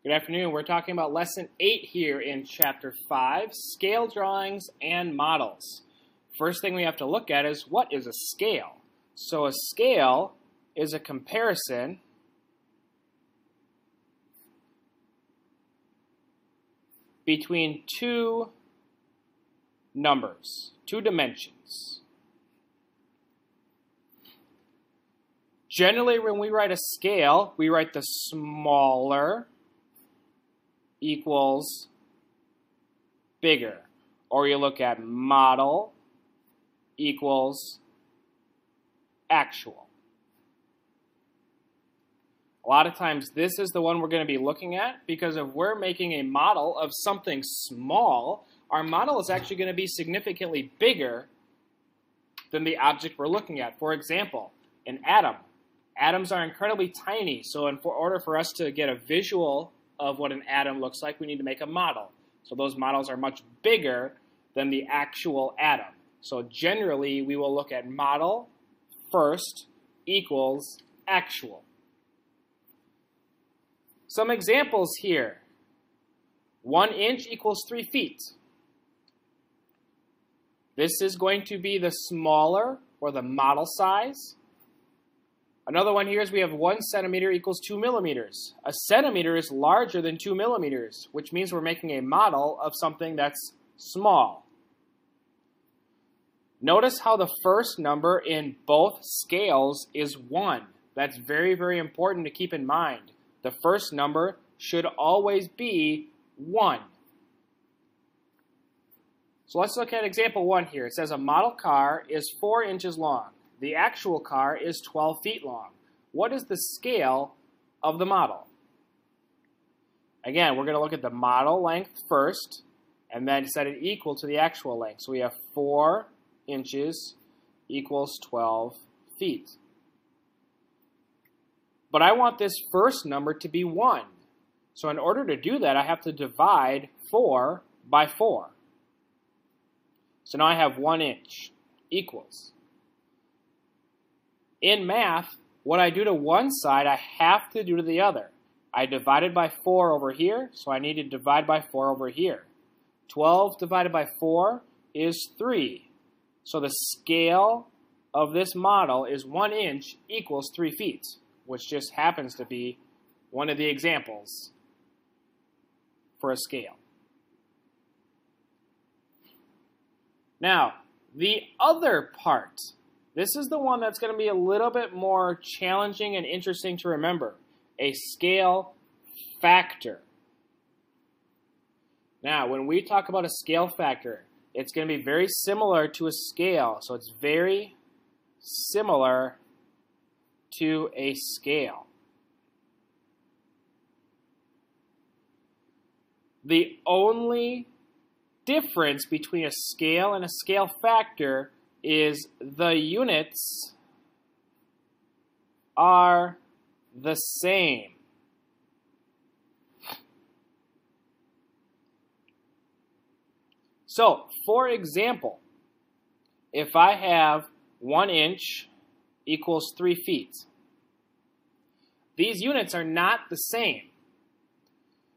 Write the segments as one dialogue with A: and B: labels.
A: Good afternoon. We're talking about Lesson 8 here in Chapter 5, Scale Drawings and Models. First thing we have to look at is what is a scale? So a scale is a comparison between two numbers, two dimensions. Generally, when we write a scale, we write the smaller equals bigger. Or you look at model equals actual. A lot of times this is the one we're going to be looking at because if we're making a model of something small, our model is actually going to be significantly bigger than the object we're looking at. For example, an atom. Atoms are incredibly tiny, so in order for us to get a visual of what an atom looks like, we need to make a model. So those models are much bigger than the actual atom. So generally, we will look at model first equals actual. Some examples here. 1 inch equals 3 feet. This is going to be the smaller or the model size. Another one here is we have 1 centimeter equals 2 millimeters. A centimeter is larger than 2 millimeters, which means we're making a model of something that's small. Notice how the first number in both scales is 1. That's very, very important to keep in mind. The first number should always be 1. So let's look at example 1 here. It says a model car is 4 inches long. The actual car is 12 feet long. What is the scale of the model? Again, we're going to look at the model length first and then set it equal to the actual length. So we have 4 inches equals 12 feet. But I want this first number to be 1. So in order to do that, I have to divide 4 by 4. So now I have 1 inch equals. In math, what I do to one side, I have to do to the other. I divided by 4 over here, so I need to divide by 4 over here. 12 divided by 4 is 3. So the scale of this model is 1 inch equals 3 feet, which just happens to be one of the examples for a scale. Now, the other part. This is the one that's going to be a little bit more challenging and interesting to remember. A scale factor. Now, when we talk about a scale factor, it's going to be very similar to a scale. So it's very similar to a scale. The only difference between a scale and a scale factor is the units are the same. So, for example, if I have 1 inch equals 3 feet, these units are not the same.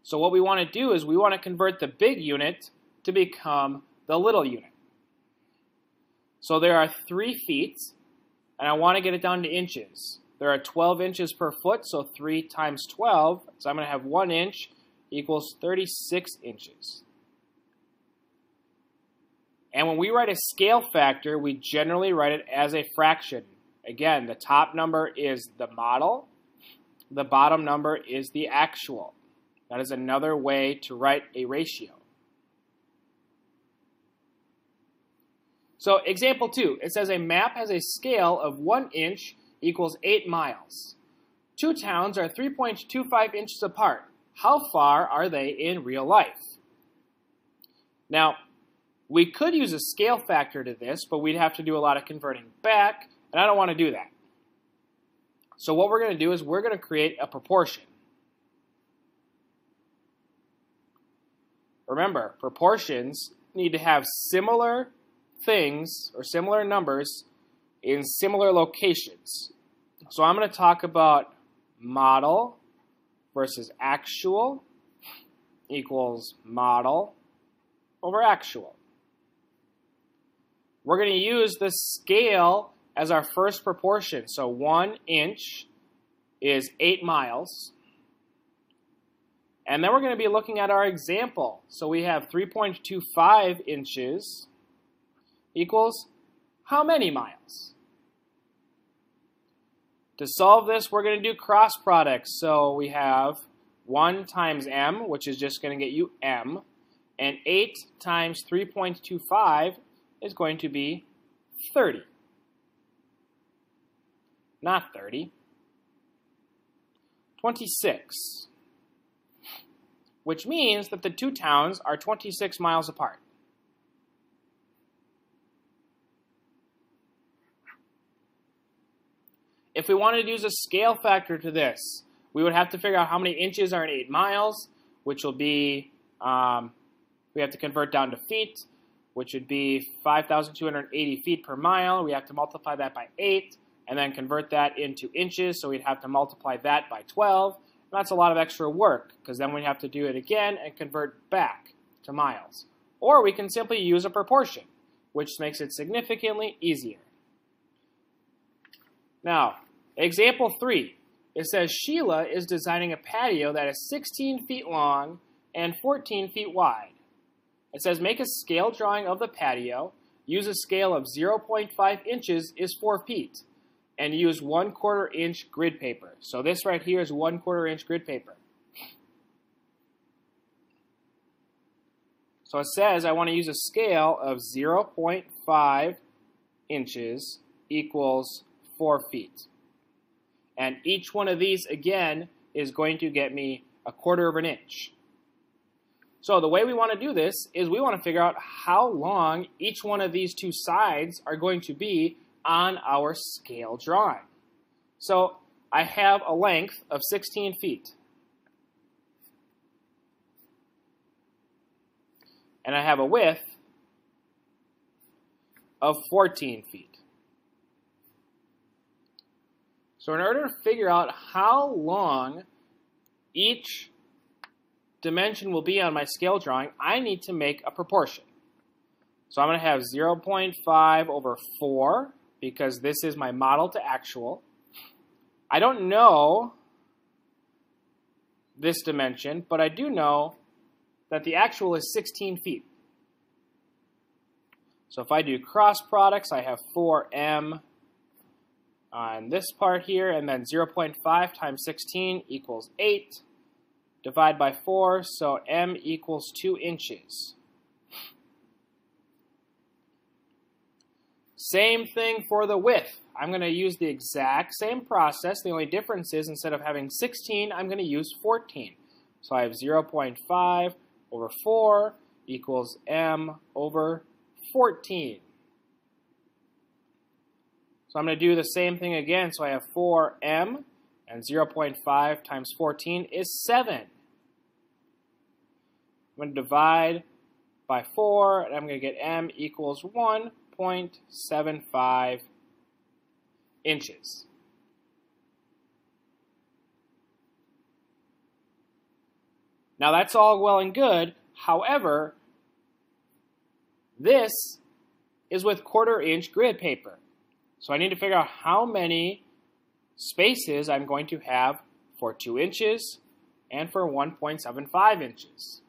A: So what we want to do is we want to convert the big unit to become the little unit. So there are 3 feet, and I want to get it down to inches. There are 12 inches per foot, so 3 times 12. So I'm going to have 1 inch equals 36 inches. And when we write a scale factor, we generally write it as a fraction. Again, the top number is the model. The bottom number is the actual. That is another way to write a ratio. So example 2, it says a map has a scale of 1 inch equals 8 miles. 2 towns are 3.25 inches apart. How far are they in real life? Now, we could use a scale factor to this, but we'd have to do a lot of converting back, and I don't want to do that. So what we're going to do is we're going to create a proportion. Remember, proportions need to have similar things or similar numbers in similar locations. So I'm going to talk about model versus actual equals model over actual. We're going to use the scale as our first proportion. So 1 inch is 8 miles. And then we're going to be looking at our example. So we have 3.25 inches equals how many miles? To solve this, we're going to do cross products. So we have 1 times m, which is just going to get you m, and 8 times 3.25 is going to be 30. Not 30. 26. Which means that the two towns are 26 miles apart. If we wanted to use a scale factor to this, we would have to figure out how many inches are in 8 miles, which will be, we have to convert down to feet, which would be 5,280 feet per mile. We have to multiply that by 8, and then convert that into inches, so we'd have to multiply that by 12. And that's a lot of extra work, because then we'd have to do it again and convert back to miles. Or we can simply use a proportion, which makes it significantly easier. Now, example 3. It says Sheila is designing a patio that is 16 feet long and 14 feet wide. It says make a scale drawing of the patio, use a scale of 0.5 inches is 4 feet, and use 1/4 inch grid paper. So this right here is 1/4 inch grid paper. So it says I want to use a scale of 0.5 inches equals 4 feet. And each one of these, again, is going to get me 1/4 of an inch. So the way we want to do this is we want to figure out how long each one of these two sides are going to be on our scale drawing. So I have a length of 16 feet. And I have a width of 14 feet. So in order to figure out how long each dimension will be on my scale drawing, I need to make a proportion. So I'm going to have 0.5 over 4, because this is my model to actual. I don't know this dimension, but I do know that the actual is 16 feet. So if I do cross products, I have 4m on this part here, and then 0.5 times 16 equals 8. Divide by 4, so m equals 2 inches. Same thing for the width. I'm going to use the exact same process. The only difference is instead of having 16, I'm going to use 14. So I have 0.5 over 4 equals m over 14. So I'm going to do the same thing again. So I have 4m, and 0.5 times 14 is 7. I'm going to divide by 4, and I'm going to get m equals 1.75 inches. Now that's all well and good. However, this is with 1/4 inch grid paper. So I need to figure out how many spaces I'm going to have for 2 inches and for 1.75 inches.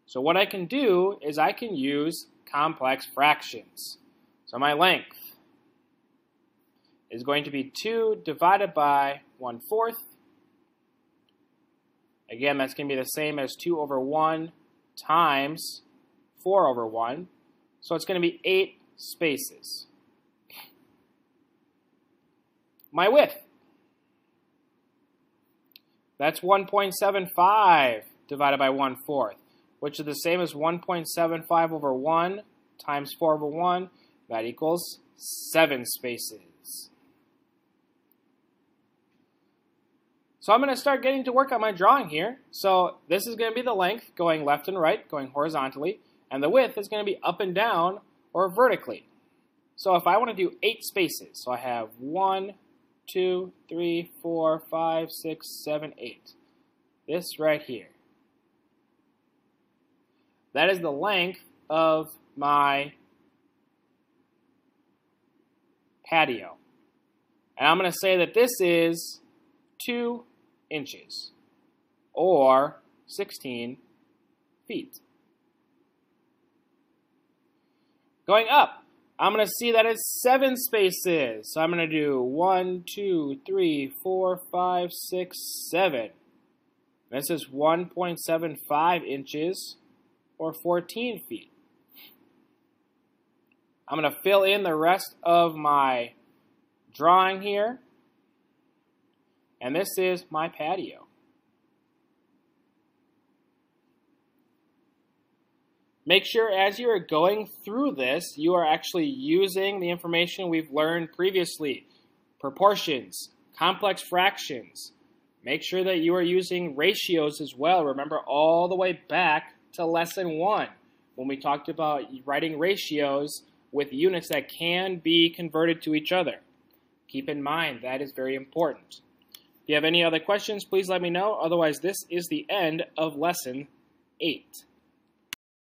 A: So what I can do is I can use complex fractions. So my length is going to be 2 divided by 1/4. Again, that's going to be the same as 2 over 1 times 4 over 1. So it's going to be 8 spaces. My width, that's 1.75 divided by 1/4, which is the same as 1.75 over 1 times 4 over 1. That equals 7 spaces. So I'm going to start getting to work on my drawing here. So this is going to be the length going left and right, going horizontally, and the width is going to be up and down or vertically. So if I want to do 8 spaces, so I have 1, 2, 3, 4, 5, 6, 7, 8. This right here. That is the length of my patio. And I'm going to say that this is 2 inches, or 16 feet. Going up, I'm going to see that it's 7 spaces. So I'm going to do 1, 2, 3, 4, 5, 6, 7. This is 1.75 inches, or 14 feet. I'm going to fill in the rest of my drawing here. And this is my patio. Make sure as you are going through this, you are actually using the information we've learned previously. Proportions, complex fractions. Make sure that you are using ratios as well. Remember all the way back to lesson 1 when we talked about writing ratios with units that can be converted to each other. Keep in mind that is very important. If you have any other questions, please let me know. Otherwise, this is the end of lesson 8.